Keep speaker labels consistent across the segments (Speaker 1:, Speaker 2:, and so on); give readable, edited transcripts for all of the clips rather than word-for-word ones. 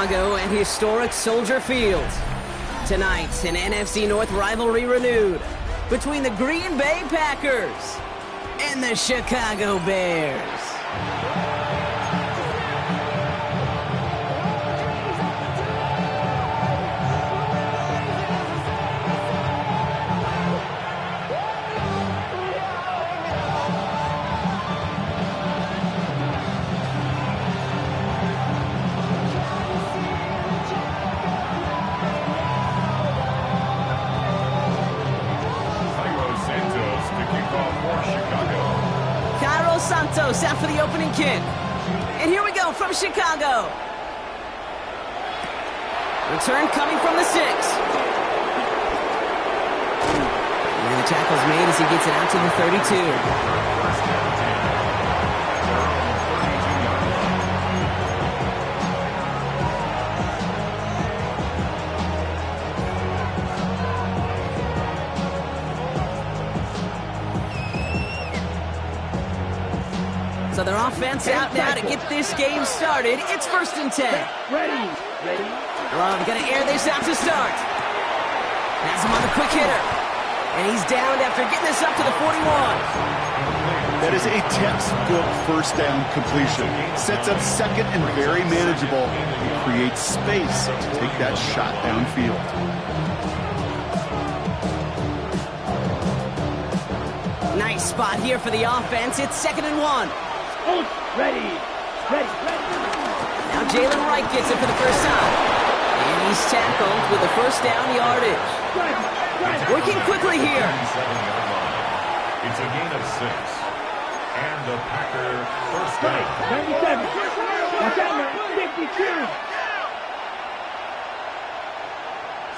Speaker 1: Chicago and historic Soldier Field. Tonight, an NFC North rivalry renewed between the Green Bay Packers and the Chicago Bears. Santos out for the opening kick. And here we go from Chicago. Return coming from the 6. And the tackle's made as he gets it out to the 32. So their offense out now to get this game started. It's 1st and 10.
Speaker 2: Ready.
Speaker 1: Love going to air this out to start. Has him on the quick hitter. And he's downed after getting this up to the 41.
Speaker 3: That is a textbook first down completion. Sets up second and very manageable. It creates space to take that shot downfield.
Speaker 1: Nice spot here for the offense. It's 2nd and 1.
Speaker 2: Ready.
Speaker 1: Now Jalen Wright gets it for the first time. And he's tackled with the first down yardage. Working quickly here.
Speaker 4: It's a gain of 6. And the Packer first down.
Speaker 2: 97. Watch out, man.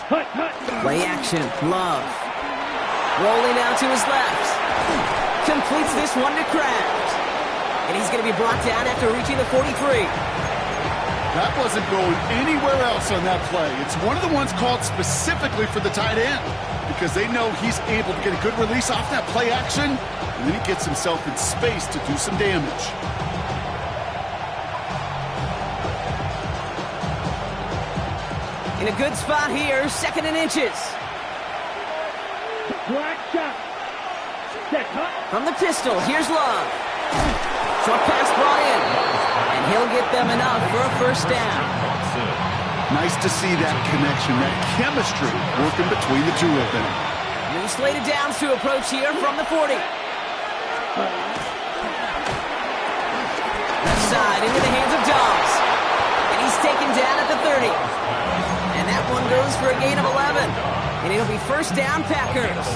Speaker 2: 52.
Speaker 1: Play action. Love. Rolling out to his left. Completes this one to Kraft. And he's going to be brought down after reaching the 43.
Speaker 3: That wasn't going anywhere else on that play. It's one of the ones called specifically for the tight end because they know he's able to get a good release off that play action, and then he gets himself in space to do some damage.
Speaker 1: In a good spot here, 2nd and inches. From the pistol, here's Love. Short pass brought in, and he'll get them enough for a first down.
Speaker 3: Nice to see that connection, that chemistry working between the two of them.
Speaker 1: New slated downs to approach here from the 40. Left side into the hands of Dobbs, and he's taken down at the 30. And that one goes for a gain of 11, and it'll be first down Packers.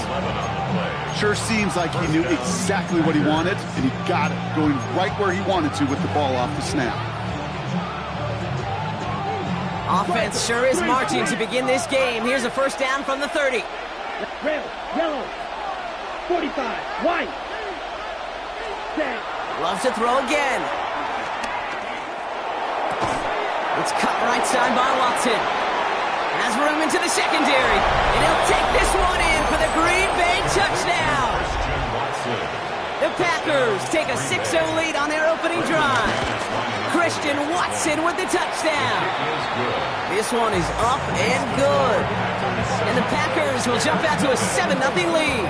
Speaker 3: Sure seems like he knew exactly what he wanted, and he got it, going right where he wanted to with the ball off the snap.
Speaker 1: Offense sure is marching to begin this game. Here's a first down from the 30.
Speaker 2: Red, yellow, 45, white. Set.
Speaker 1: Loves to throw again. It's cut right side by Watson. Has room into the secondary, and he'll take this one in for the Green Bay touchdown. The Packers take a 6-0 lead on their opening drive. Christian Watson with the touchdown. This one is up and good. And the Packers will jump out to a 7-0 lead.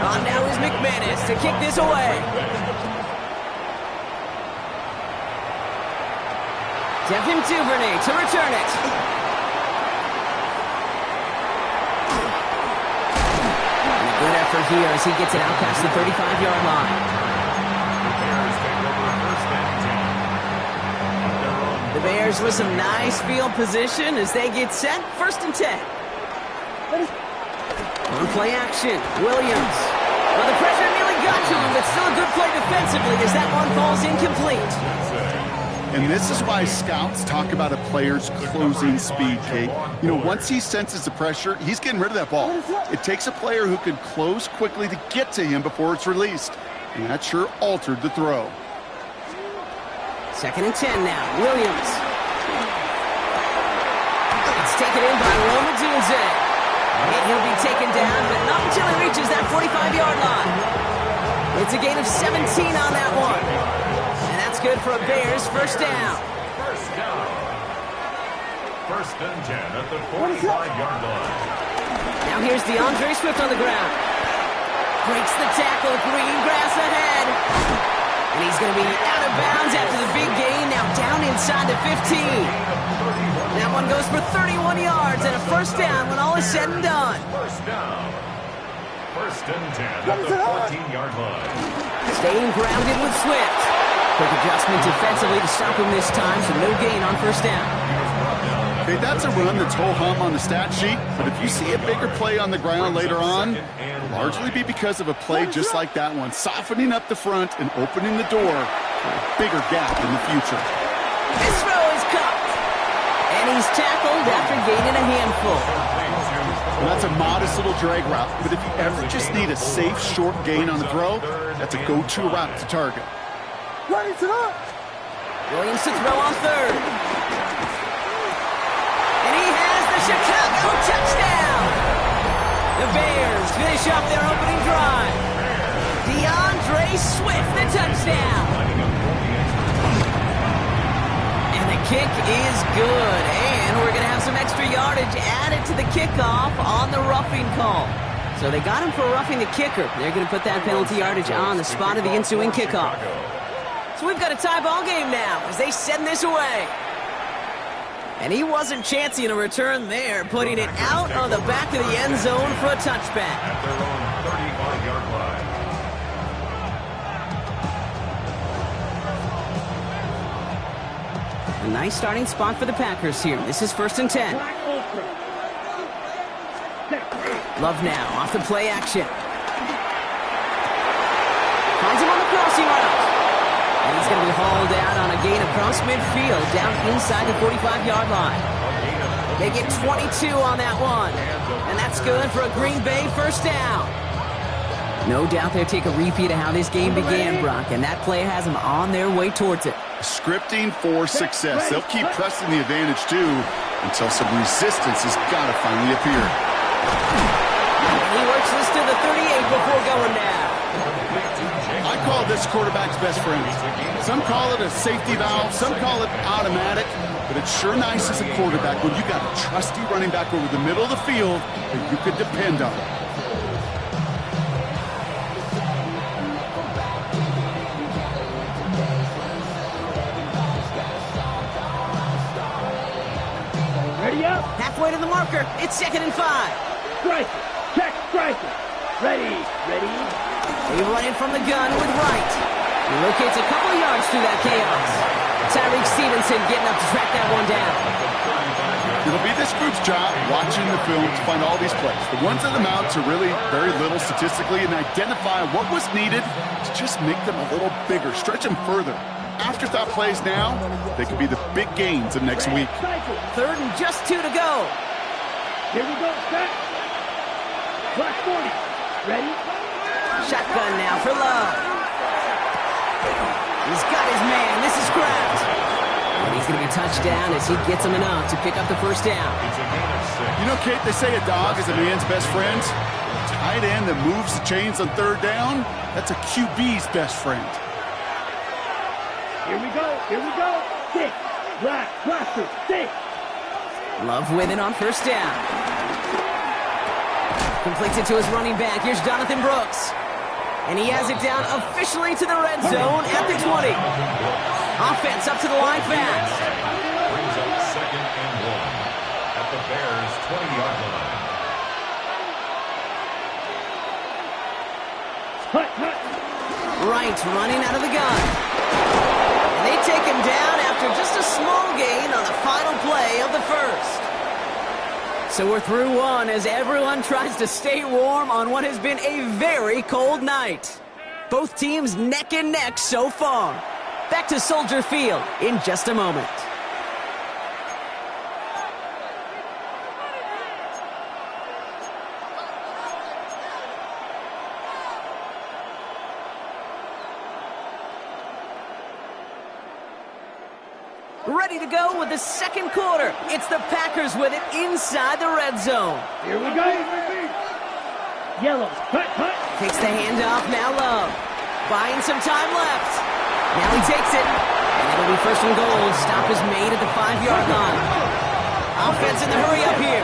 Speaker 1: On now is McManus to kick this away. Devin Duvernay to return it. Good effort here as he gets it out past the 35-yard line. The Bears with some nice field position as they get set. 1st and 10. On play action, Williams. Well, the pressure nearly got to him, but still a good play defensively as that one falls incomplete.
Speaker 3: And this is why scouts talk about a player's closing speed, Kate. You know, once he senses the pressure, he's getting rid of that ball. It takes a player who can close quickly to get to him before it's released. And that sure altered the throw.
Speaker 1: 2nd and 10 now, Williams. It's taken in by Roma Dunze. And he'll be taken down, but not until he reaches that 45-yard line. It's a gain of 17 on that one. And that's good for a Bears first down.
Speaker 4: First and 10 at the 45-yard line.
Speaker 1: Now here's DeAndre Swift on the ground. Breaks the tackle, green grass ahead. And he's going to be out of bounds after the big gain, now down inside the 15. That one goes for 31 yards and a first down when all is said and done.
Speaker 4: First down. First and 10 at the 14-yard line.
Speaker 1: Staying grounded with Swift. Quick adjustment defensively to stop him this time, so no gain on first down.
Speaker 3: Okay, that's a run that's ho-hum on the stat sheet, but if you see a bigger play on the ground later on, it'll largely be because of a play just like that one, softening up the front and opening the door for a bigger gap in the future.
Speaker 1: This throw is caught. And he's tackled after gaining a handful.
Speaker 3: Well, that's a modest little drag route, but if you ever just need a safe, short gain on the throw, that's a go-to route to target.
Speaker 1: Williams to throw on third. And he has the Chicago touchdown. The Bears finish off their opening drive. DeAndre Swift, the touchdown. And the kick is good. And we're going to have some extra yardage added to the kickoff on the roughing call. So they got him for roughing the kicker. They're going to put that penalty yardage on the spot of the ensuing kickoff. So we've got a tie ball game now as they send this away. And he wasn't chancing a return there, putting it out on the back of the end zone for a touchback.
Speaker 4: At their own 35-yard line.
Speaker 1: A nice starting spot for the Packers here. This is first and 10. Love now off the play action. Finds him on the crossing route. And he's going to be hauled out on a gain across midfield, down inside the 45-yard line. They get 22 on that one. And that's good for a Green Bay first down. No doubt they'll take a repeat of how this game began, Brock, and that play has them on their way towards it.
Speaker 3: Scripting for success. They'll keep pressing the advantage, too, until some resistance has got to finally appear.
Speaker 1: And he works this to the 38 before going down.
Speaker 3: I call this quarterback's best friend. Some call it a safety valve, some call it automatic, but it's sure nice as a quarterback when you got a trusty running back over the middle of the field that you could depend on.
Speaker 2: Ready up.
Speaker 1: Halfway to the marker. It's 2nd and 5.
Speaker 2: Striker. Check striker. Ready.
Speaker 1: They run in from the gun with Wright. He locates a couple of yards through that chaos. Tyreek Stevenson getting up to track that one down.
Speaker 3: It'll be this group's job watching the film to find all these plays. The ones that amount to really very little statistically and identify what was needed to just make them a little bigger, stretch them further. Afterthought plays now, they could be the big gains of next week.
Speaker 1: 3rd and just 2 to go.
Speaker 2: Here we go. Set. Clock 40. Ready?
Speaker 1: Shotgun now for Love. He's got his man. This is Kraft. And he's going to be touched down as he gets him enough to pick up the first down.
Speaker 4: It's a gain of 6.
Speaker 3: You know, Kate, they say a dog is a man's best friend. A tight end that moves the chains on 3rd down, that's a QB's best friend.
Speaker 2: Here we go. 6. Black. Blaster. 6.
Speaker 1: Love with it on first down. Completes it to his running back. Here's Jonathan Brooks. And he has it down officially to the red zone at the 20. Offense up to the line fast.
Speaker 4: Brings up 2nd and 1 at the Bears' 20-yard line.
Speaker 2: Hut.
Speaker 1: Wright running out of the gun. And they take him down after just a small gain on the final play of the first. So we're through one as everyone tries to stay warm on what has been a very cold night. Both teams neck and neck so far. Back to Soldier Field in just a moment. Ready to go with the second quarter. It's the Packers with it inside the red zone.
Speaker 2: Here we go. Yellow. Hut.
Speaker 1: Takes the handoff, now Love. Buying some time left. Now he takes it. And it'll be 1st and goal. Stop is made at the 5-yard line. defense in the hurry up here.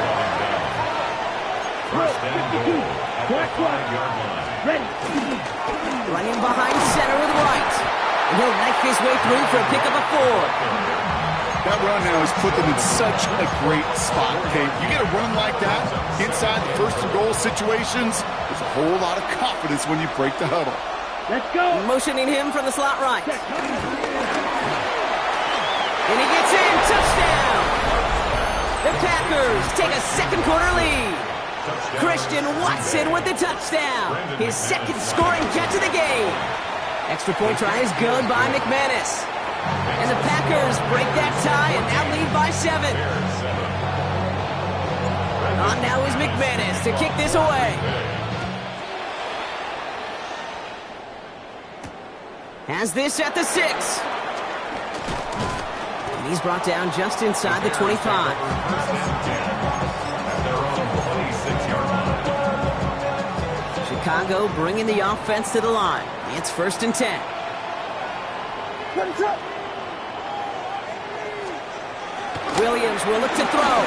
Speaker 4: First and goal at the 5-yard line.
Speaker 2: Ready.
Speaker 1: Running behind center with Wright. And he'll knife his way through for a pickup of 4.
Speaker 3: That run now has put them in such a great spot, okay? You get a run like that inside the first and goal situations, there's a whole lot of confidence when you break the huddle.
Speaker 2: Let's go.
Speaker 1: Motioning him from the slot right. And he gets in. Touchdown. The Packers take a second quarter lead. Christian Watson with the touchdown. His second scoring catch of the game. Extra point try is good by McManus. And the Packers break that tie and now lead by 7. On now is McManus to kick this away. Has this at the 6. And he's brought down just inside the 25. Chicago bringing the offense to the line. It's 1st and 10. Williams will look to throw.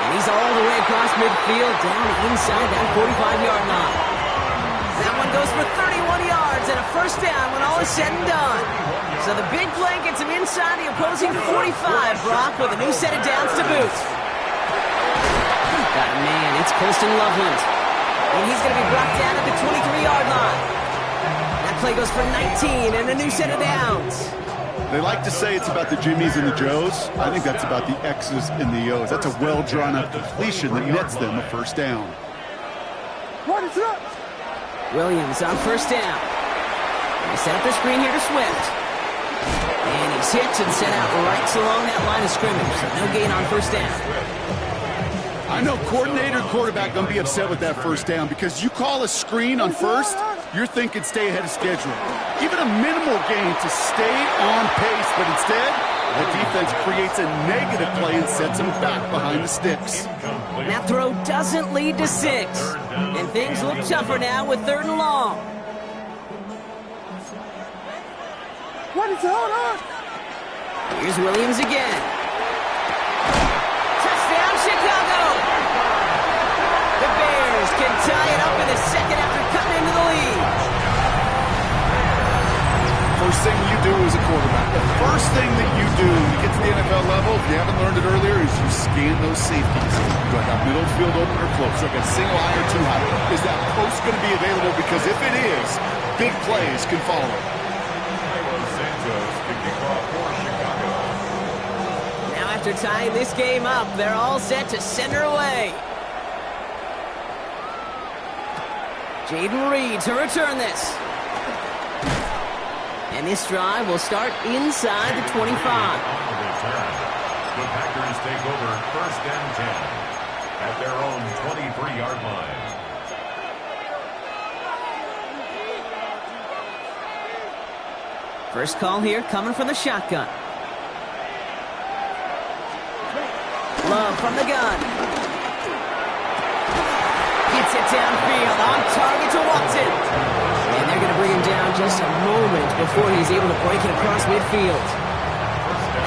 Speaker 1: And he's all the way across midfield, down inside that 45-yard line. That one goes for 31 yards and a first down when all is said and done. So the big play gets him inside the opposing 45, Brock, with a new set of downs to boot. Got a man, it's Colston Loveland. And he's going to be brought down at the 23-yard line. That play goes for 19 and a new set of downs.
Speaker 3: They like to say it's about the Jimmies and the Joes. I think that's about the X's and the O's. That's a well-drawn-up completion that nets them a first down.
Speaker 1: Williams on first down. They set up the screen here to Swift. And he's hit and set out right along that line of scrimmage. So no gain on first down.
Speaker 3: I know coordinator and quarterback going to be upset with that first down because you call a screen on first, you're thinking stay ahead of schedule. Even a minimal gain to stay on pace, but instead, the defense creates a negative play and sets them back behind the sticks.
Speaker 1: That throw doesn't lead to 6. And things look tougher now with 3rd and long.
Speaker 2: What is going on?
Speaker 1: Here's Williams again. Touchdown, Chicago! The Bears can tie it up in the second after cutting into the lead.
Speaker 3: First thing you do as a quarterback, the first thing that you do when you get to the NFL level, if you haven't learned it earlier, is you scan those safeties. Do I got middle field open or close? Do I got single high or too high? Is that post going to be available? Because if it is, big plays can follow.
Speaker 1: Now after tying this game up, they're all set to send her away. Jaden Reed to return this. And this drive will start inside the 25.
Speaker 4: The Packers take over 1st and 10 at their own 23-yard line.
Speaker 1: First call here coming from the shotgun. Love from the gun. Gets it downfield on target to Watson. And they're going to bring him down just a moment before he's able to break it across midfield.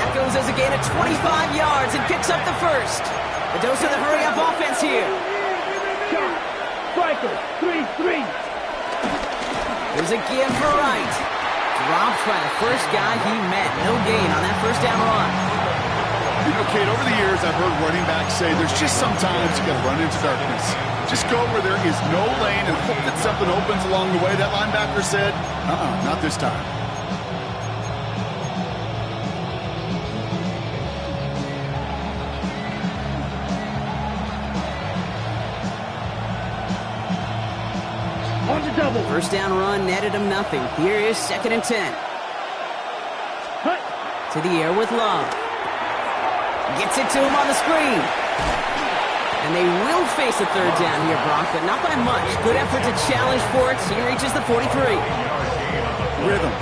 Speaker 1: That goes as a gain of 25 yards and picks up the first. The dose of the hurry-up offense here.
Speaker 2: Striker, 3-3.
Speaker 1: There's a give for Wright. Dropped by the first guy he met. No gain on that first down run.
Speaker 3: You know, Kate, over the years, I've heard running backs say there's just sometimes you got to run into darkness. Just go where there is no lane and hope that something opens along the way. That linebacker said, not this time.
Speaker 2: On the double.
Speaker 1: First down run netted him nothing. Here is 2nd and 10.
Speaker 2: Cut.
Speaker 1: To the air with Love. Gets it to him on the screen. And they will face a 3rd down here, Brock, but not by much. Good effort to challenge for it. He reaches the 43.
Speaker 3: Rhythm.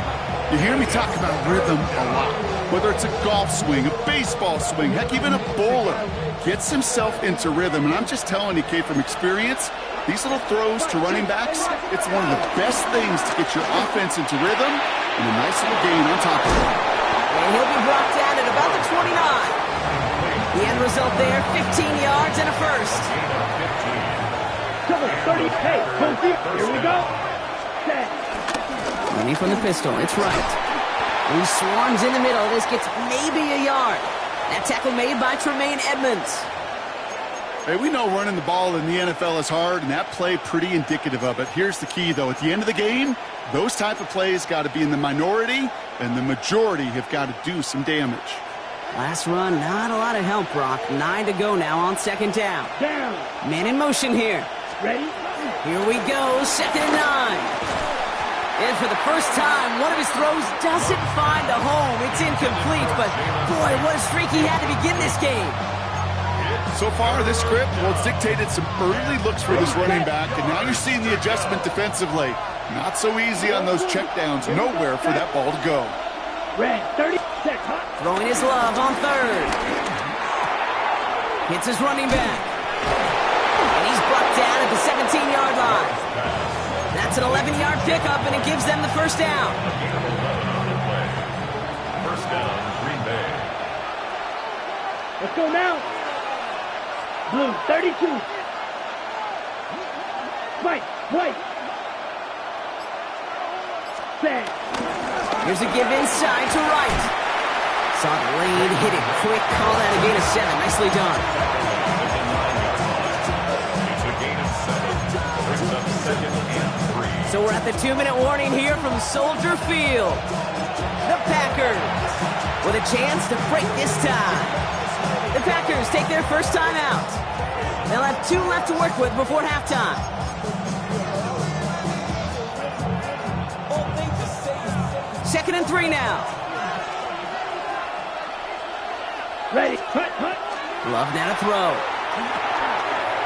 Speaker 3: You hear me talk about rhythm a lot. Whether it's a golf swing, a baseball swing, heck, even a bowler gets himself into rhythm. And I'm just telling you, Kate, from experience, these little throws to running backs, it's one of the best things to get your offense into rhythm and a nice little gain on top of it.
Speaker 1: And he'll be brought down at about the 29.
Speaker 2: 30. Hey, Kofi, here we go. Set.
Speaker 1: Running from the pistol, it's right. He swarms in the middle. This gets maybe a yard. That tackle made by Tremaine Edmonds.
Speaker 3: Hey, we know running the ball in the NFL is hard, and that play pretty indicative of it. Here's the key, though. At the end of the game, those type of plays got to be in the minority, and the majority have got to do some damage.
Speaker 1: Last run, not a lot of help, Brock. 9 to go now on second down.
Speaker 2: Down.
Speaker 1: Man in motion here.
Speaker 2: Ready?
Speaker 1: Here we go, 2nd and 9. And for the first time, one of his throws doesn't find a home. It's incomplete, but boy, what a streak he had to begin this game.
Speaker 3: So far, this script, well, it's dictated some early looks for this running back, and now you're seeing the adjustment defensively. Not so easy on those checkdowns. Nowhere for that ball to go.
Speaker 2: Red, 30. Set. Hot.
Speaker 1: Throwing his love on 3rd. Hits his running back. And he's brought down at the 17-yard line. That's an 11-yard pickup, and it gives them the first down.
Speaker 4: First down, Green Bay.
Speaker 2: Let's go now. Blue, 32. Spike, white. Set.
Speaker 1: Here's a give inside to right. Saw the lane, hit it quick, call that a gain of 7. Nicely done.
Speaker 4: It's a gain of 7. Brings up 2nd and 3.
Speaker 1: So we're at the 2-minute warning here from Soldier Field. The Packers with a chance to break this tie. The Packers take their first time out. They'll have 2 left to work with before halftime. Second and 3 now.
Speaker 2: Ready. Hut, hut.
Speaker 1: Love now to throw.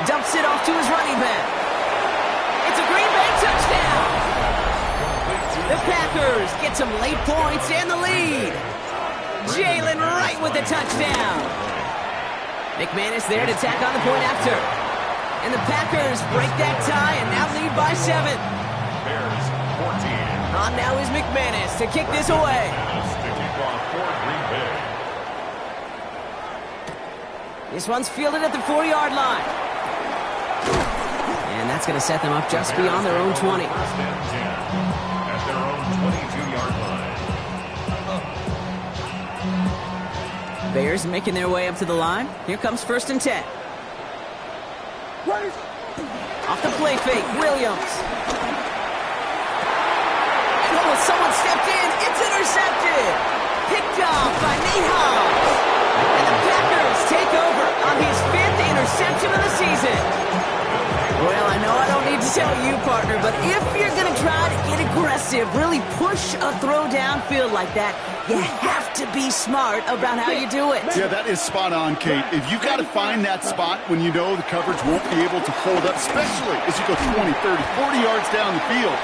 Speaker 1: Dumps it off to his running back. It's a Green Bay touchdown. The Packers get some late points and the lead. Jalen Wright with the touchdown. McManus there to tack on the point after. And the Packers break that tie and now lead by 7.
Speaker 4: Bears, 14.
Speaker 1: On now is McManus to kick this away.
Speaker 4: To kick off for Green Bay.
Speaker 1: This one's fielded at the 4-yard line. And that's going to set them up just beyond their own 20.
Speaker 4: First and 10 at their own 22-yard line.
Speaker 1: Bears making their way up to the line. Here comes 1st and 10. Off the play fake, Williams. And oh, someone stepped in. It's intercepted. Picked off by Nate Hobbs. And the Packers take over on his 5th interception of the season. Well, I know I don't need to tell you, partner, but if you're going to try to get aggressive, really push a throw downfield like that, you have to be smart about how you do it.
Speaker 3: Yeah, that is spot on, Kate. If you got to find that spot when you know the coverage won't be able to hold up, especially as you go 20, 30, 40 yards down the field.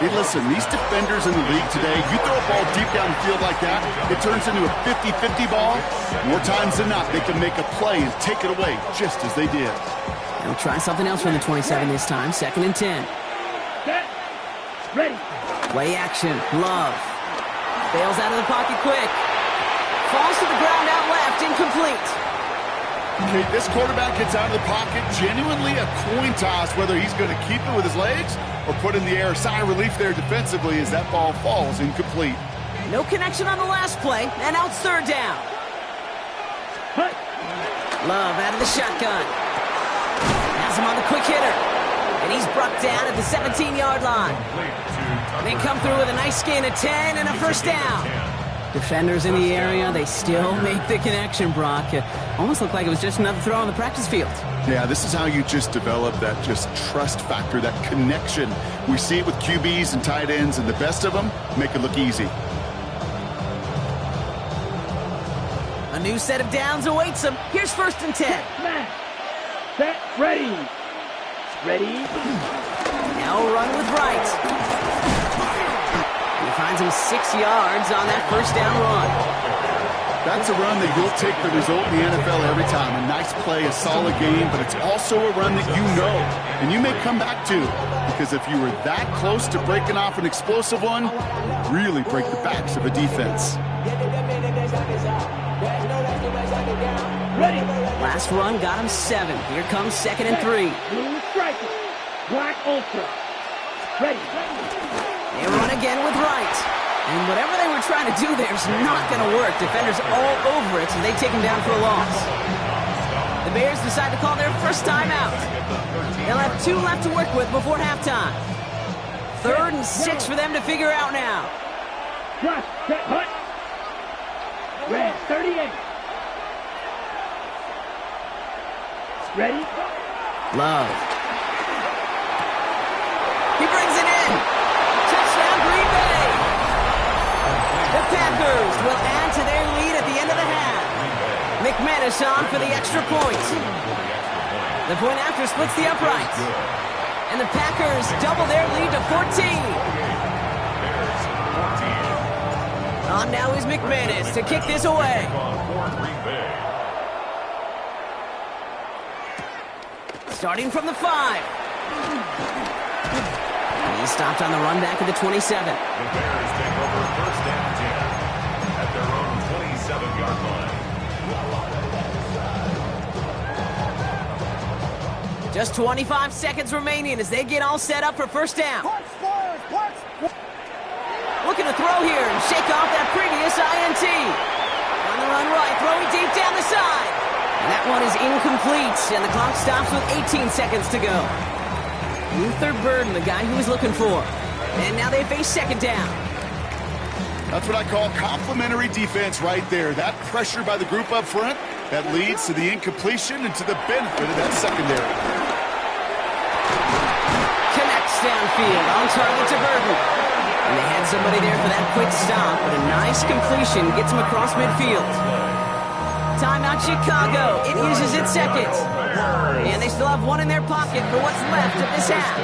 Speaker 3: Hey, listen, these defenders in the league today, you throw a ball deep down the field like that, it turns into a 50-50 ball. More times than not, they can make a play and take it away just as they did.
Speaker 1: They'll try something else from the 27 this time. 2nd and 10.
Speaker 2: Set. Ready.
Speaker 1: Play action. Love. Bails out of the pocket quick. Falls to the ground out left. Incomplete.
Speaker 3: Okay, this quarterback gets out of the pocket. Genuinely a coin toss whether he's going to keep it with his legs or put in the air. Sigh of relief there defensively as that ball falls incomplete.
Speaker 1: No connection on the last play. And now it's 3rd down.
Speaker 2: Hut.
Speaker 1: Love out of the shotgun. Has him on the quick hitter. And he's brought down at the 17-yard line. They come through with a nice gain of 10 and a first down. Defenders in the area, they still make the connection, Brock. It almost looked like it was just another throw on the practice field.
Speaker 3: Yeah, this is how you just develop that just trust factor, that connection. We see it with QBs and tight ends, and the best of them make it look easy.
Speaker 1: A new set of downs awaits them. Here's 1st and 10.
Speaker 2: Set. Ready. Ready.
Speaker 1: Now a run with Wright. He finds him 6 yards on that first down run.
Speaker 3: That's a run that you'll take the result in the NFL every time. A nice play, a solid game, but it's also a run that you know and you may come back to, because if you were that close to breaking off an explosive one, you really break the backs of a defense.
Speaker 2: Ready.
Speaker 1: Last run got him 7. Here comes 2nd and 3.
Speaker 2: Blue striker. Black Ultra. Ready.
Speaker 1: They run again with right. And whatever they were trying to do there is not going to work. Defenders all over it, so they take him down for a loss. The Bears decide to call their first timeout. They'll have 2 left to work with before halftime. 3rd and 6 for them to figure out now.
Speaker 2: Rush, set, hut. Red, 38. Ready?
Speaker 1: Love. He brings it in. Touchdown, Green Bay. The Packers will add to their lead at the end of the half. McManus on for the extra point. The point after splits the upright. And the Packers double their lead to 14. On now is McManus to kick this away. Starting from the 5. He's stopped on the run back at the 27.
Speaker 4: The Bears take over first and 10 at their own 27-yard line.
Speaker 1: Just 25 seconds remaining as they get all set up for first down. Looking to throw here and shake off that previous INT. On the run right, throwing deep down the side. And that one is incomplete, and the clock stops with 18 seconds to go. Luther Burden, the guy he was looking for. And now they face second down.
Speaker 3: That's what I call complimentary defense right there. That pressure by the group up front, that leads to the incompletion and to the benefit of that secondary.
Speaker 1: Connects downfield, on target to Burden. And they had somebody there for that quick stop, but a nice completion gets him across midfield. Timeout Chicago. It uses its second. And they still have one in their pocket for what's left of this half.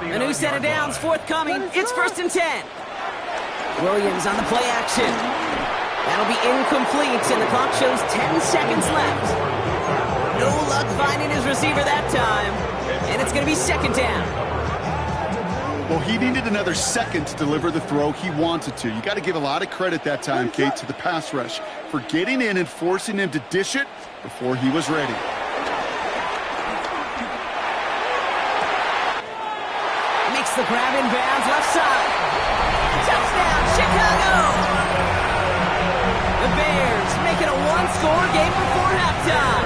Speaker 1: A new set of downs forthcoming. It's 1st and 10. Williams on the play action. That'll be incomplete, and the clock shows 10 seconds left. No luck finding his receiver that time. And it's going to be second down.
Speaker 3: Well, he needed another second to deliver the throw he wanted to. You got to give a lot of credit that time, Kate, to the pass rush for getting in and forcing him to dish it before he was ready.
Speaker 1: Makes the grab in bounds left side. Touchdown, Chicago! The Bears make it a one-score game before halftime.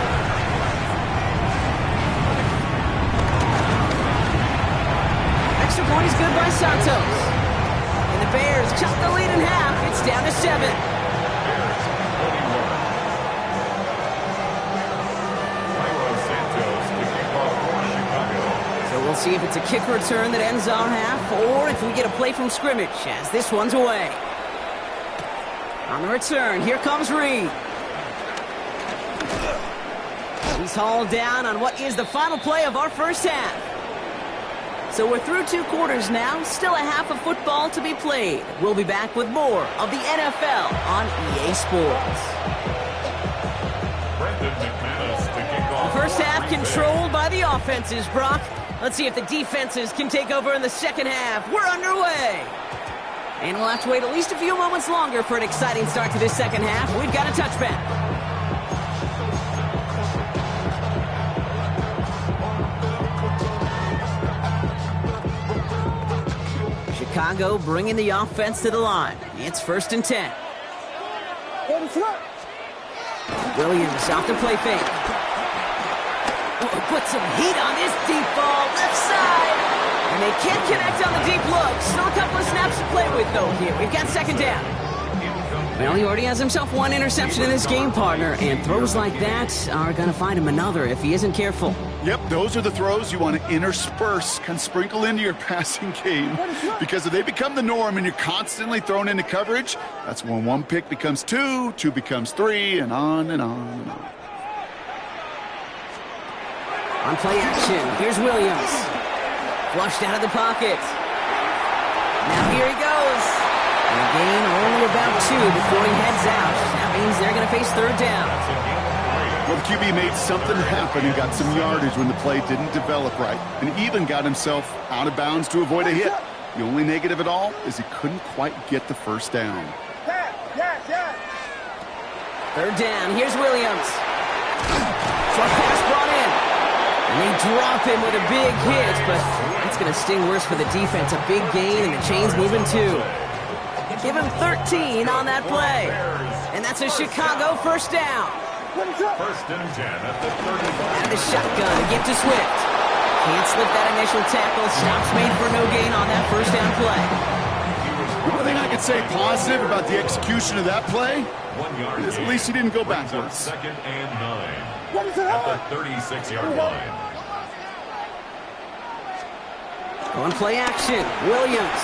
Speaker 1: Extra point is good by Santos. And the Bears cut the lead in half. It's down to 7. So we'll see if it's a kick return that ends our half, or if we get a play from scrimmage, as this one's away. On the return, here comes Reed. He's hauled down on what is the final play of our first half. So we're through 2 quarters now, still a half of football to be played. We'll be back with more of the NFL on EA Sports. The first half controlled by the offenses, Brock. Let's see if the defenses can take over in the second half. We're underway. And we'll have to wait at least a few moments longer for an exciting start to this second half. We've got a touchback. Chicago bringing the offense to the line. It's 1st and 10. Williams off the play fake. Put some heat on this deep ball, left side. And they can't connect on the deep look. Still a couple of snaps to play with, though, here. We've got second down. Well, he already has himself 1 interception in this game, partner, and throws like that are going to find him another if he isn't careful.
Speaker 3: Yep, those are the throws you want to intersperse, kind of sprinkle into your passing game, because if they become the norm and you're constantly thrown into coverage, that's when 1 pick becomes 2, 2 becomes 3, and on and on and on.
Speaker 1: On play action, here's Williams. Flushed out of the pocket. Now here he goes. And a gain only about 2 before he heads out. That means they're going to face third down.
Speaker 3: Well, the QB made something happen and got some yardage when the play didn't develop right, and even got himself out of bounds to avoid a hit. The only negative at all is he couldn't quite get the first down. Third
Speaker 1: down, here's Williams. Short pass brought in. And they drop him with a big hit, but that's going to sting worse for the defense. A big gain, and the chain's moving too. Give him 13 on that play. And that's a Chicago first down.
Speaker 4: First and 10 at the 35.
Speaker 1: Out of the shotgun, a gift to Swift. Can't slip that initial tackle. Stops made for no gain on that first down play.
Speaker 3: One thing I could say positive about the execution of that play
Speaker 4: 1 yard
Speaker 3: is at least he didn't go
Speaker 4: brings up
Speaker 3: backwards.
Speaker 4: second and 9 at the 36-yard line.
Speaker 1: On play action, Williams.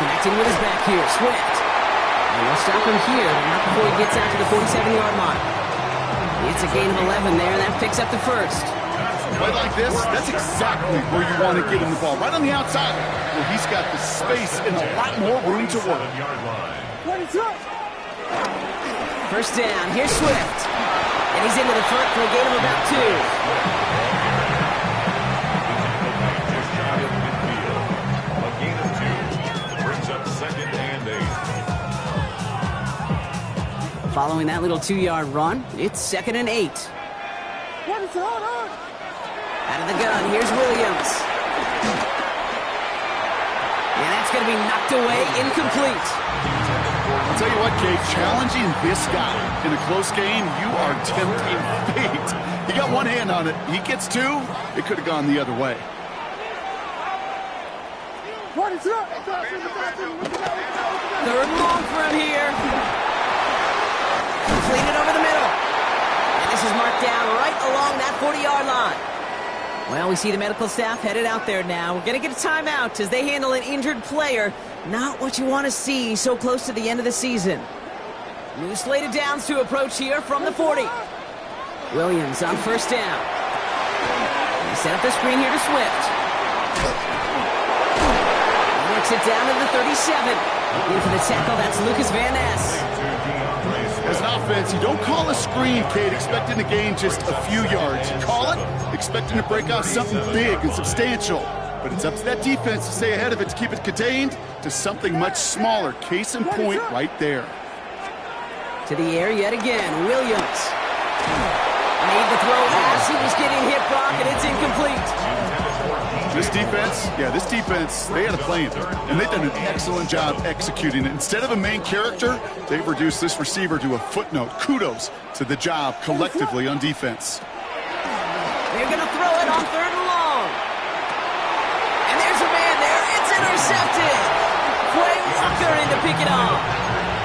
Speaker 1: Connecting with his back here, Swift. And they'll stop him here, but not before he gets out to the 47-yard line. It's a gain of 11 there, and that picks up the first.
Speaker 3: A play like this, that's exactly where you want to get him the ball, right on the outside, where he's got the space and a lot more room to work.
Speaker 1: First down, here's Swift. And he's into the front for a gain of about 2. Following that little 2-yard run, it's second and 8. Out of the gun, here's Williams. And that's going to be knocked away, incomplete.
Speaker 3: I'll tell you what, Kate, challenging this guy in a close game, you are tempting fate. He got one hand on it. He gets two, it could have gone the other way.
Speaker 1: Third and long for him here. Completed over the middle. And this is marked down right along that 40-yard line. Well, we see the medical staff headed out there now. We're going to get a timeout as they handle an injured player. Not what you want to see so close to the end of the season. New slated downs to approach here from the 40. Williams on first down. They set up the screen here to Swift. He works it down to the 37. In for the tackle, that's Lucas Van Ness.
Speaker 3: As an offense, you don't call a screen, Kate, expecting to gain just a few yards. You call it expecting to break out something big and substantial. But it's up to that defense to stay ahead of it, to keep it contained to something much smaller. Case in point right there.
Speaker 1: To the air yet again, Williams. Made the throw as he was getting hit, Brock, and it's incomplete.
Speaker 3: This defense, they had a plan, and they've done an excellent job executing it. Instead of a main character, they've reduced this receiver to a footnote. Kudos to the job collectively on defense.
Speaker 1: They're going to throw it on third and long. And there's a man there. It's intercepted. Quay Walker in to pick it off.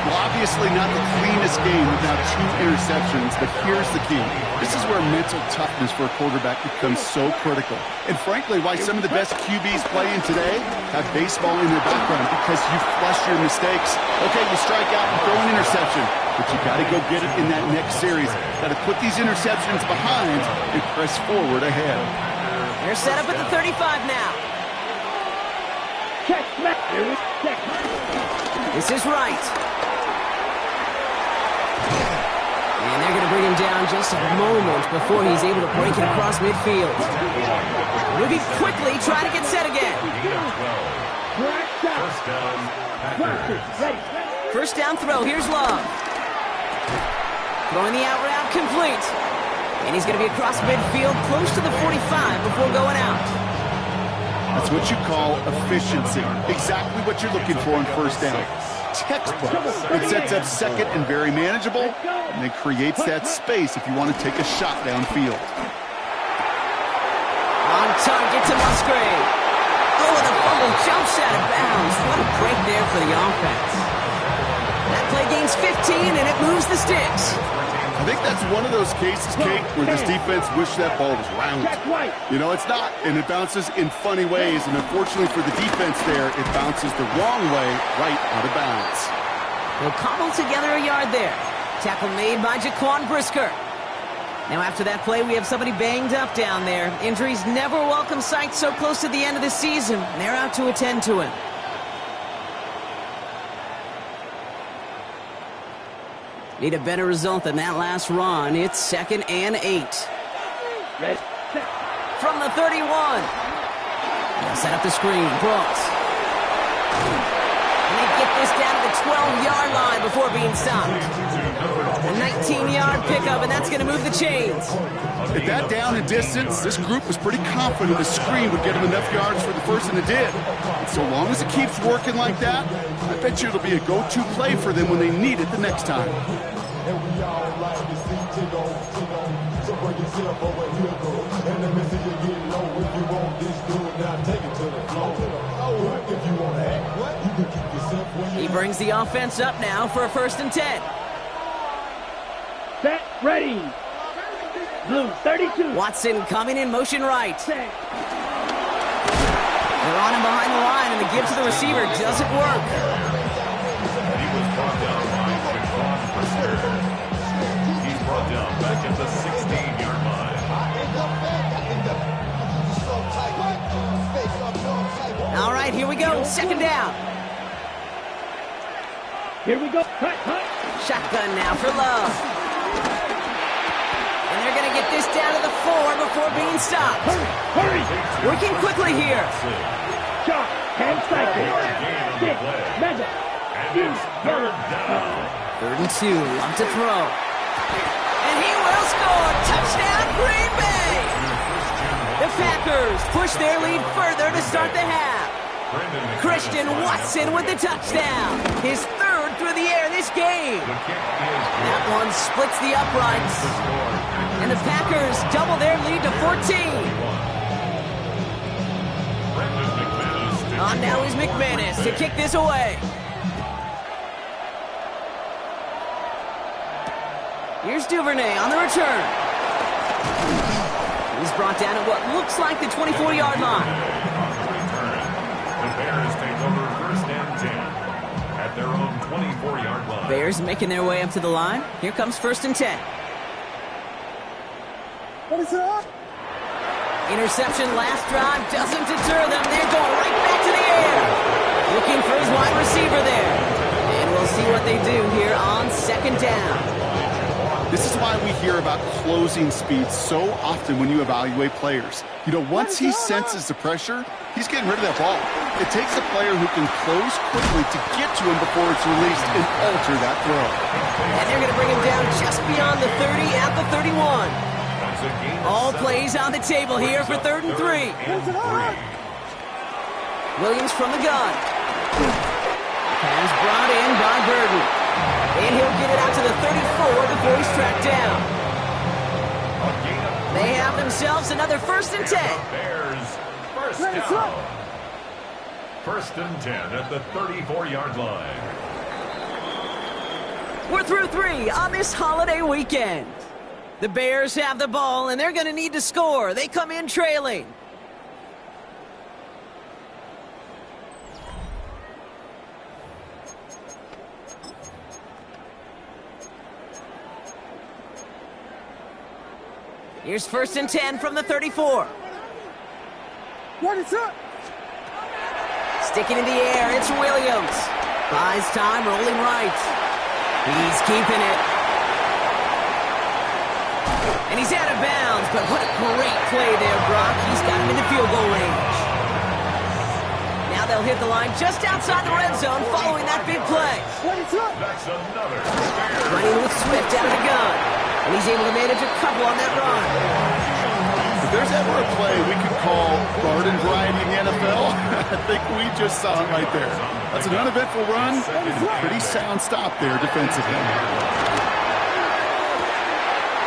Speaker 3: Well, obviously not the cleanest game without 2 interceptions, but here's the key. This is where mental toughness for a quarterback becomes so critical. And frankly, why some of the best QBs playing today have baseball in their background, because you flush your mistakes. Okay, you strike out and throw an interception, but you got to go get it in that next series. Got to put these interceptions behind and press forward ahead.
Speaker 1: They're set up at the 35 now.
Speaker 2: Check, smack.
Speaker 1: This is right. And they're going to bring him down just a moment before he's able to break it across midfield. Moving quickly, trying to get set again. First down throw, here's Love. Throwing the out route, complete. And he's going to be across midfield, close to the 45 before going out.
Speaker 3: That's what you call efficiency. Exactly what you're looking for on first down. Textbook. It sets up second and very manageable, and then creates that space if you want to take a shot downfield.
Speaker 1: On target to Musgrave. Oh, and the fumble jumps out of bounds. What a break there for the offense. That play gains 15, and it moves the sticks.
Speaker 3: I think that's one of those cases, Kate, where this defense wished that ball was round. You know, it's not, and it bounces in funny ways, and unfortunately for the defense there, it bounces the wrong way right out of bounds.
Speaker 1: They'll cobble together a yard there. Tackle made by Jaquan Brisker. Now after that play, we have somebody banged up down there. Injuries never a welcome sight so close to the end of the season. They're out to attend to him. Need a better result than that last run. It's second and 8. From the 31. They'll set up the screen. Brooks. And they get this down to the 12-yard line before being stopped. A 19-yard pickup, and that's going to move the chains.
Speaker 3: At that down and distance, this group was pretty confident the screen would get him enough yards for the first, and it did. And so long as it keeps working like that, I bet you it'll be a go-to play for them when they need it the next time.
Speaker 1: He brings the offense up now for a 1st and 10.
Speaker 2: Set, ready. Blue, 32.
Speaker 1: Watson coming in motion right.
Speaker 2: Set.
Speaker 1: They're on him behind the line, and the give to the receiver doesn't work.
Speaker 4: He was brought down by Chicago for sure. He's brought down back at the 16-yard line.
Speaker 1: All right, here we go. 2nd down.
Speaker 2: Here we go. Cut, cut.
Speaker 1: Shotgun now for Love. And they're going to get this down to the 4 before being stopped.
Speaker 2: Hurry.
Speaker 1: Working quickly here.
Speaker 2: Shot. Hand cycle. Stick. Measure.
Speaker 4: And it's 3rd down.
Speaker 1: 3rd and 2. Love to throw. And he will score. Touchdown, Green Bay. The Packers push their lead further to start the half. Christian Watson with the touchdown. His 3rd through the air this game. That one splits the uprights. And the Packers double their lead to 14. On now is McManus to kick this away. Here's Duvernay on the return. He's brought down at what looks like the 24-yard line.
Speaker 4: The Bears take over 1st and 10 at their own 24-yard line.
Speaker 1: Bears making their way up to the line. Here comes 1st and 10.
Speaker 2: What is up?
Speaker 1: Interception last drive doesn't deter them. They're going right back to the air. Looking for his wide receiver there. And we'll see what they do here on 2nd down.
Speaker 3: This is why we hear about closing speed so often when you evaluate players. You know, once he senses the pressure, he's getting rid of that ball. It takes a player who can close quickly to get to him before it's released and alter that throw.
Speaker 1: And they're going to bring him down just beyond the 30 at the 31. All plays on the table here for 3rd and 3. Williams from the gun. Pass brought in by Burden. And he'll get it out to the 34 before he's tracked down. They have themselves another 1st and 10.
Speaker 4: Bears 1st down. 1st and 10 at the 34-yard line.
Speaker 1: We're through 3 on this holiday weekend. The Bears have the ball, and they're going to need to score. They come in trailing. Here's 1st and 10 from the 34.
Speaker 2: What is up?
Speaker 1: Sticking in the air, it's Williams. Buys time, rolling right. He's keeping it. And he's out of bounds, but what a great play there, Brock. He's got him in the field goal range. Now they'll hit the line just outside the red zone following that big play.
Speaker 2: What is up?
Speaker 4: That's another.
Speaker 1: Running with Swift out of the gun. And he's able to manage a couple on that run.
Speaker 3: If there's ever a play we could call garden variety in the NFL, I think we just saw it right there. That's an uneventful run and a pretty sound stop there defensively.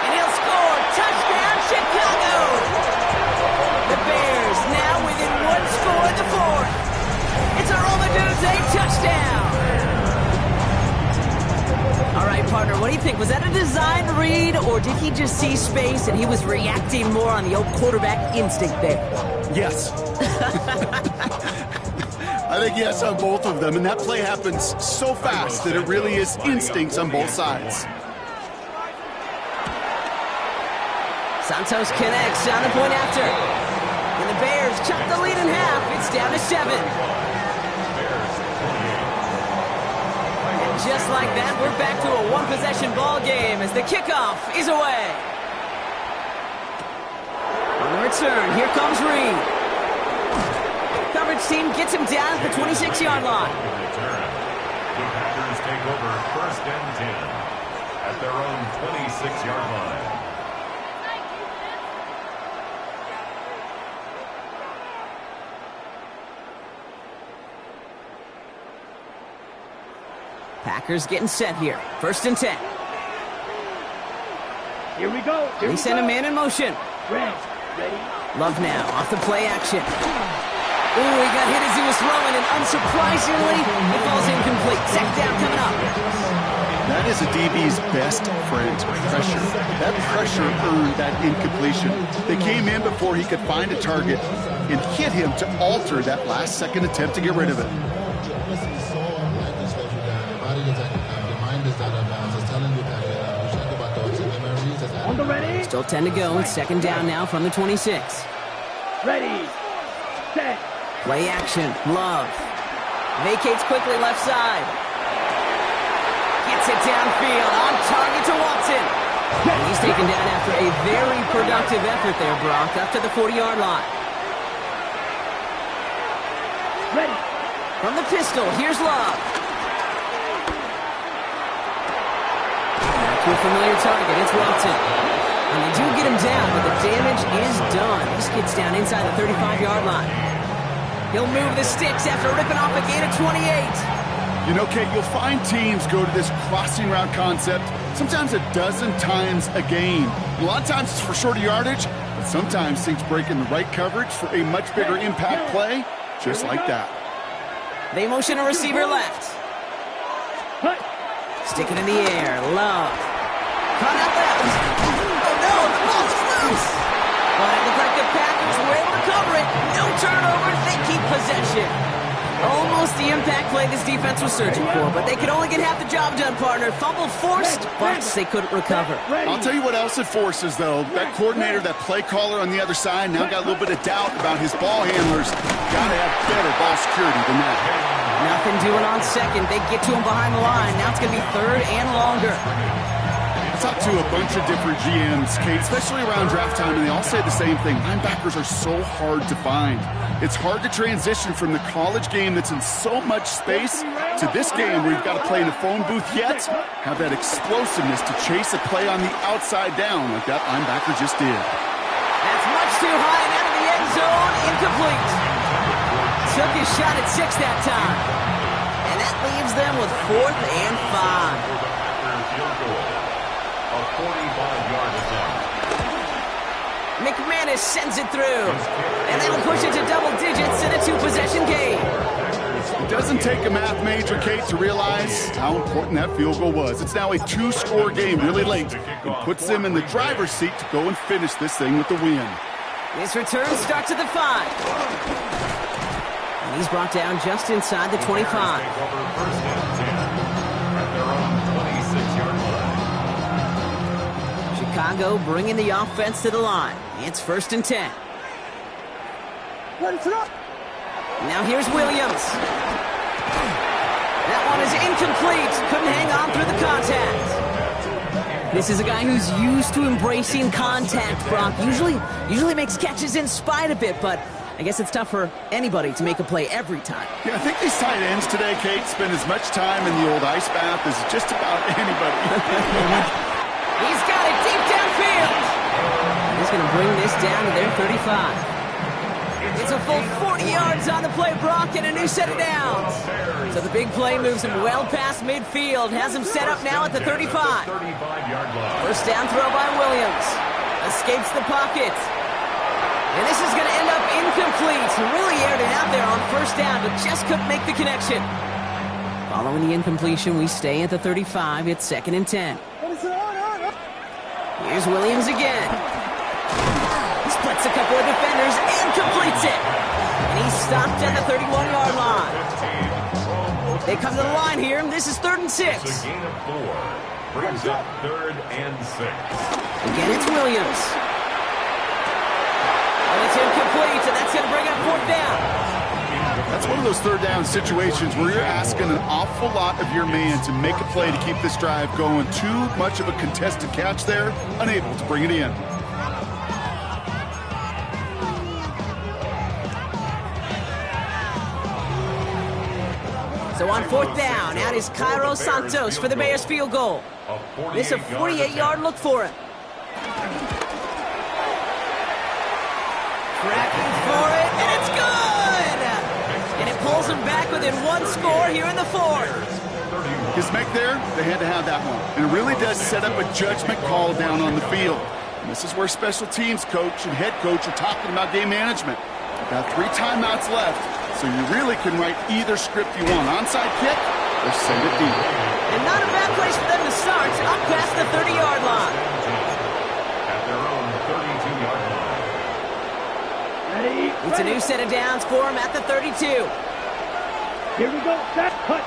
Speaker 1: And he'll score. Touchdown, Chicago! The Bears now within 1 score in the 4th. It's a Romaduze touchdown. All right, partner, what do you think? Was that a design read, or did he just see space and he was reacting more on the old quarterback instinct there?
Speaker 3: Yes. I think yes on both of them, and that play happens so fast that it really is instincts on both sides.
Speaker 1: Santos connects on the point after. And the Bears chop the lead in half. It's down to 7. Just like that, we're back to a one-possession ball game as the kickoff is away. On the return, here comes Reed. Coverage team gets him down at the 26-yard line.
Speaker 4: The Packers take over 1st and 10 at at their own 26-yard line.
Speaker 1: Packers getting set here. 1st and 10.
Speaker 2: Here we go.
Speaker 1: They send a man in motion.
Speaker 2: Ready.
Speaker 1: Love now, off the play action. Ooh, he got hit as he was throwing, and unsurprisingly, it falls incomplete. 2nd down coming up.
Speaker 3: That is a DB's best friend, pressure. That pressure earned that incompletion. They came in before he could find a target and hit him to alter that last-second attempt to get rid of it.
Speaker 1: Still 10 to go. 2nd down now from the 26.
Speaker 2: Ready. Set.
Speaker 1: Play action. Love. Vacates quickly left side. Gets it downfield. On target to Watson. And he's taken down after a very productive effort there, Brock, up to the 40-yard line.
Speaker 2: Ready.
Speaker 1: From the pistol, here's Love. Back to a familiar target. It's Watson. And they do get him down, but the damage is done. This gets down inside the 35-yard line. He'll move the sticks after ripping off a gain of 28.
Speaker 3: You know, Kate, you'll find teams go to this crossing route concept sometimes a dozen times a game. A lot of times it's for shorter yardage, but sometimes things break in the right coverage for a much bigger impact play, just like that.
Speaker 1: They motion a receiver left. Stick it in the air. Love. Caught out left. Oh, no, the ball is loose. But it looked like the Packers were able to cover it. No turnovers. They keep possession. Almost the impact play this defense was searching for, but they could only get half the job done, partner. Fumble forced, but they couldn't recover.
Speaker 3: I'll tell you what else it forces, though. That coordinator, that play caller on the other side, now got a little bit of doubt about his ball handlers. Got to have better ball security than that.
Speaker 1: Nothing doing on 2nd. They get to him behind the line. Now it's going to be 3rd and longer.
Speaker 3: I talked to a bunch of different GMs, Kate, especially around draft time, and they all say the same thing. Linebackers are so hard to find. It's hard to transition from the college game that's in so much space to this game where you've got to play in a phone booth yet have that explosiveness to chase a play on the outside down like that linebacker just did.
Speaker 1: That's much too high and out of the end zone. Incomplete. Took his shot at 6 that time. And that leaves them with 4th and 5.
Speaker 4: A 45-yard attempt.
Speaker 1: McManus sends it through. And that'll push it to double digits in a 2-possession game.
Speaker 3: It doesn't take a math major, Kate, to realize how important that field goal was. It's now a 2-score game really late. It puts them in the driver's seat to go and finish this thing with the win.
Speaker 1: This return starts at the 5. And he's brought down just inside the 25.
Speaker 4: First and 10 at their own 26-yard line.
Speaker 1: Chicago bringing the offense to the line. It's 1st and 10. Now here's Williams. That one is incomplete. Couldn't hang on through the contact. This is a guy who's used to embracing contact, Brock. Usually makes catches in spite of it, but I guess it's tough for anybody to make a play every time.
Speaker 3: Yeah, I think these tight ends today, Kate, spend as much time in the old ice bath as just about anybody.
Speaker 1: He's got it deep downfield. He's going to bring this down to their 35. It's a full 40 yards on the play, Brock, and a new set of downs. So the big play moves him well past midfield, has him set up now at the 35.
Speaker 4: 35-yard line.
Speaker 1: First down throw by Williams. Escapes the pocket. And this is going to end up incomplete. He really aired it out there on 1st down, but just couldn't make the connection. Following the incompletion, we stay at the 35. It's 2nd and 10. Here's Williams again. Splits a couple of defenders and completes it. And he's stopped at the 31-yard line. They come to the line here, and this is 3rd and 6.
Speaker 4: It's a gain of 4. Brings up 3rd and 6.
Speaker 1: Again, it's Williams. And it's incomplete, and that's going to bring up 4th down.
Speaker 3: That's one of those 3rd down situations where you're asking an awful lot of your man to make a play to keep this drive going. Too much of a contested catch there, unable to bring it in.
Speaker 1: So on 4th down, out is Cairo Santos for the Bears field goal. This is a 48-yard look for him. Tracking for it, and it's good! And it pulls him back within one score here in the fourth.
Speaker 3: His make there, they had to have that one. And it really does set up a judgment call down on the field. And this is where special teams coach and head coach are talking about game management. Got 3 timeouts left, so you really can write either script you want. Onside kick or send it deep.
Speaker 1: And not a bad place for them to start, up past the 30-yard line.
Speaker 4: At their own 32-yard line.
Speaker 2: Ready?
Speaker 1: It's a new set of downs for him at the 32.
Speaker 2: Here we go. Set. Cut.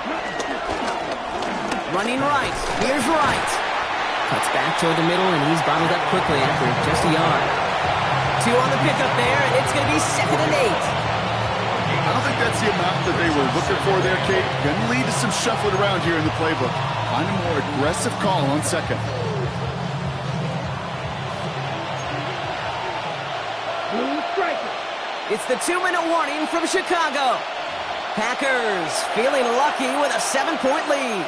Speaker 1: Running right. Here's right. Cuts back toward the middle, and he's bottled up quickly after just a yard. 2 on the pickup there, and it's going to be 2nd and 8.
Speaker 3: I don't think that's the amount that they were looking for there, Kate. Going to lead to some shuffling around here in the playbook. Find a more aggressive call on 2nd.
Speaker 2: Blue striker.
Speaker 1: It's the 2-minute warning from Chicago. Packers feeling lucky with a 7-point lead.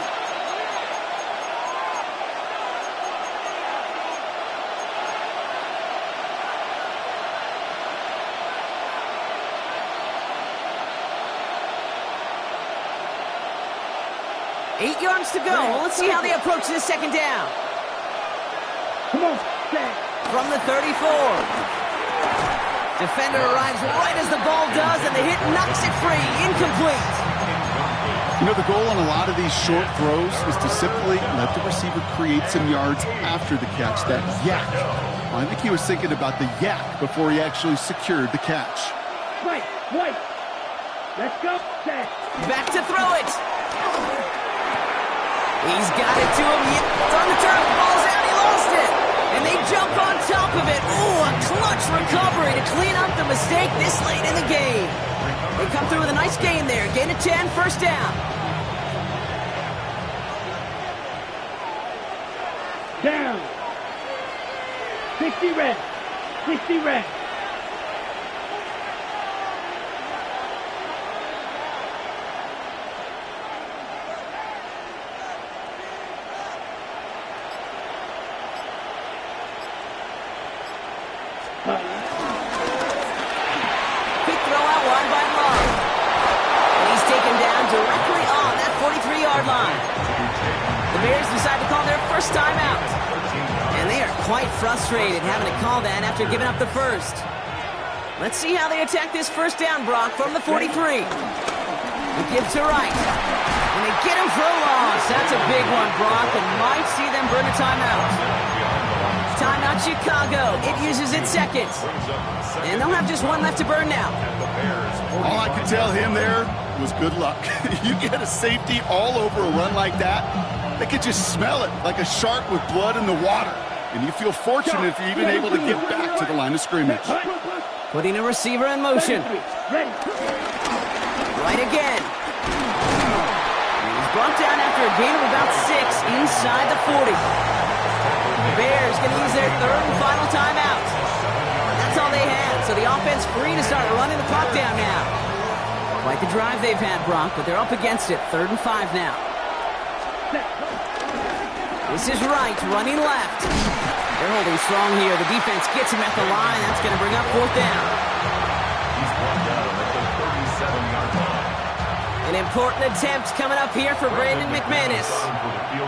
Speaker 1: Eight yards to go. Let's see how they approach this 2nd down.
Speaker 2: Come on. Set.
Speaker 1: From the 34. Defender arrives right as the ball does, and the hit knocks it free. Incomplete.
Speaker 3: You know, the goal on a lot of these short throws is to simply let the receiver create some yards after the catch, that yak. I think he was thinking about the yak before he actually secured the catch.
Speaker 2: Right. Let's go. Set.
Speaker 1: Back to throw it. He's got it to him. Yep, it's on the turf. Ball's out. He lost it. And they jump on top of it. Ooh, a clutch recovery to clean up the mistake this late in the game. They come through with a nice gain there. Gain of 10, 1st down.
Speaker 2: Down. 60 red. 60 red.
Speaker 1: Quick throw out wide by Love. And he's taken down directly on that 43-yard line. The Bears decide to call their first timeout. And they are quite frustrated having to call that after giving up the first. Let's see how they attack this 1st down, Brock, from the 43. They give to right. And they get him for a loss. That's a big one, Brock, and might see them burn a timeout. Timeout Chicago. It uses its 2nd. And they'll have just one left to burn now.
Speaker 3: All I could tell him there was good luck. You get a safety all over a run like that, they could just smell it like a shark with blood in the water. And you feel fortunate if you're even able to get back to the line of scrimmage.
Speaker 1: Putting a receiver in motion.
Speaker 2: Ready.
Speaker 1: Right again. He's brought down after a gain of about 6 inside the 40. The Bears going to use their 3rd and final timeout. That's all they had, so the offense free to start running the clock down now. Quite the drive they've had, Brock, but they're up against it. 3rd and 5 now. This is right, running left. They're holding strong here. The defense gets him at the line. That's going to bring up 4th down.
Speaker 4: He's brought down at the 37-yard line.
Speaker 1: An important attempt coming up here for Brandon McManus.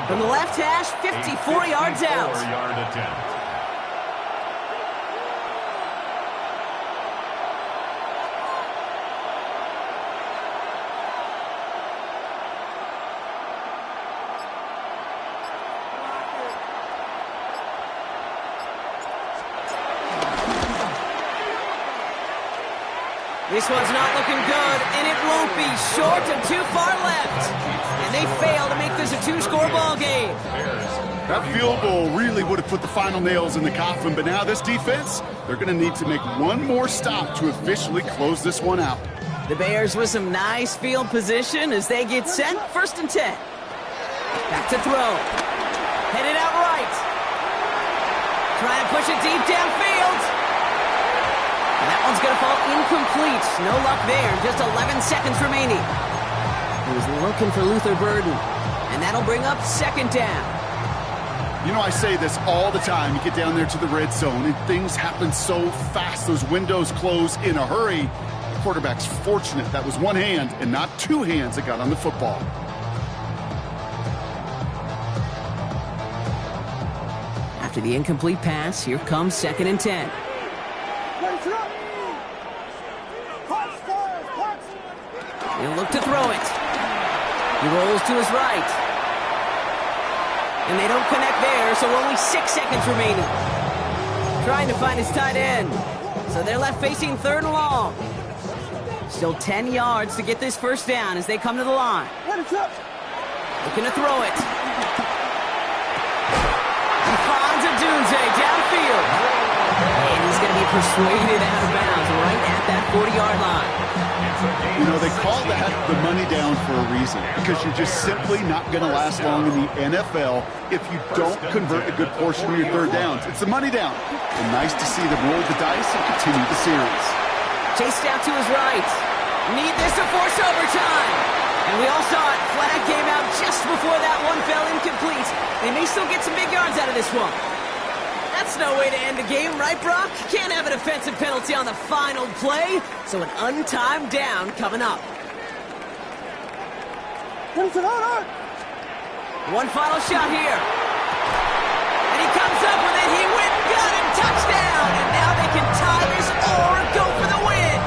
Speaker 1: From the left hash, 54 yards out.
Speaker 4: 54-yard attempt.
Speaker 1: This one's not looking good, and it won't be. Short and too far left. And they fail to make this a 2-score ball game.
Speaker 3: That field goal really would have put the final nails in the coffin, but now this defense, they're going to need to make one more stop to officially close this one out.
Speaker 1: The Bears with some nice field position as they get set. 1st and 10. Back to throw. Headed out right. Trying to push it deep downfield. And that one's going to fall incomplete. No luck there. Just 11 seconds remaining. He was looking for Luther Burden. And that'll bring up 2nd down.
Speaker 3: You know, I say this all the time. You get down there to the red zone, and things happen so fast. Those windows close in a hurry. The quarterback's fortunate that was one hand and not two hands that got on the football.
Speaker 1: After the incomplete pass, here comes 2nd and 10. He'll look to throw it. He rolls to his right. And they don't connect there, so only 6 seconds remaining. Trying to find his tight end. So they're left facing 3rd and long. Still 10 yards to get this first down as they come to the line. Looking to throw it. He finds a Dunze downfield. And he's going to be persuaded out of bounds right at that 40-yard line.
Speaker 3: You know, they call that the money down for a reason, because you're just simply not going to last long in the NFL if you don't convert a good portion of your 3rd downs. It's the money down. And nice to see them roll the dice and continue the series.
Speaker 1: Chased out to his right. Need this to force overtime. And we all saw it. Flag came out just before that one fell incomplete. They may still get some big yards out of this one. That's no way to end the game, right, Brock? Can't have an offensive penalty on the final play, so an untimed down coming up. One final shot here. And he comes up with it. He went and got it. Touchdown! And now they can tie this or go for the win.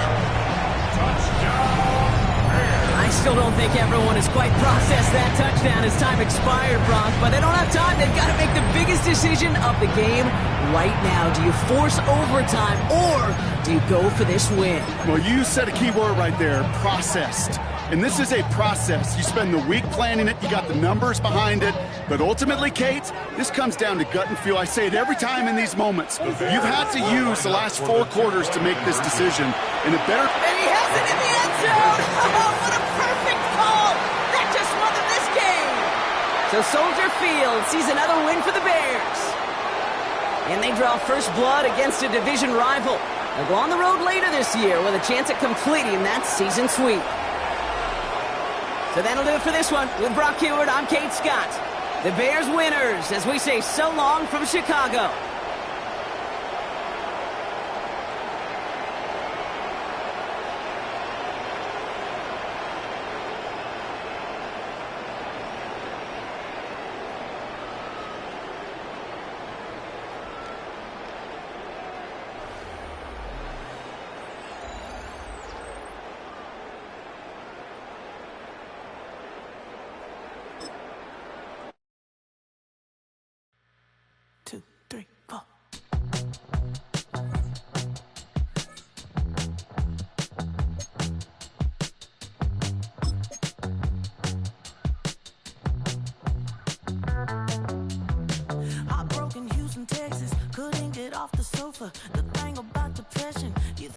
Speaker 1: I still don't think everyone has quite processed that touchdown as time expired, Brock, but they don't have time. They've got to make the biggest decision of the game right now. Do you force overtime or do you go for this win?
Speaker 3: Well, you said a key word right there, processed. And this is a process. You spend the week planning it, you got the numbers behind it, but ultimately, Kate, this comes down to gut and feel. I say it every time in these moments. You've had to use the last 4 quarters to make this decision. And it better...
Speaker 1: And he has it in the end zone! Oh, what a perfect call! That just won them this game! So Soldier Field sees another win for the Bears. And they draw first blood against a division rival. They'll go on the road later this year with a chance at completing that season sweep. So that'll do it for this one. With Brock Heward, I'm Kate Scott. The Bears winners as we say so long from Chicago.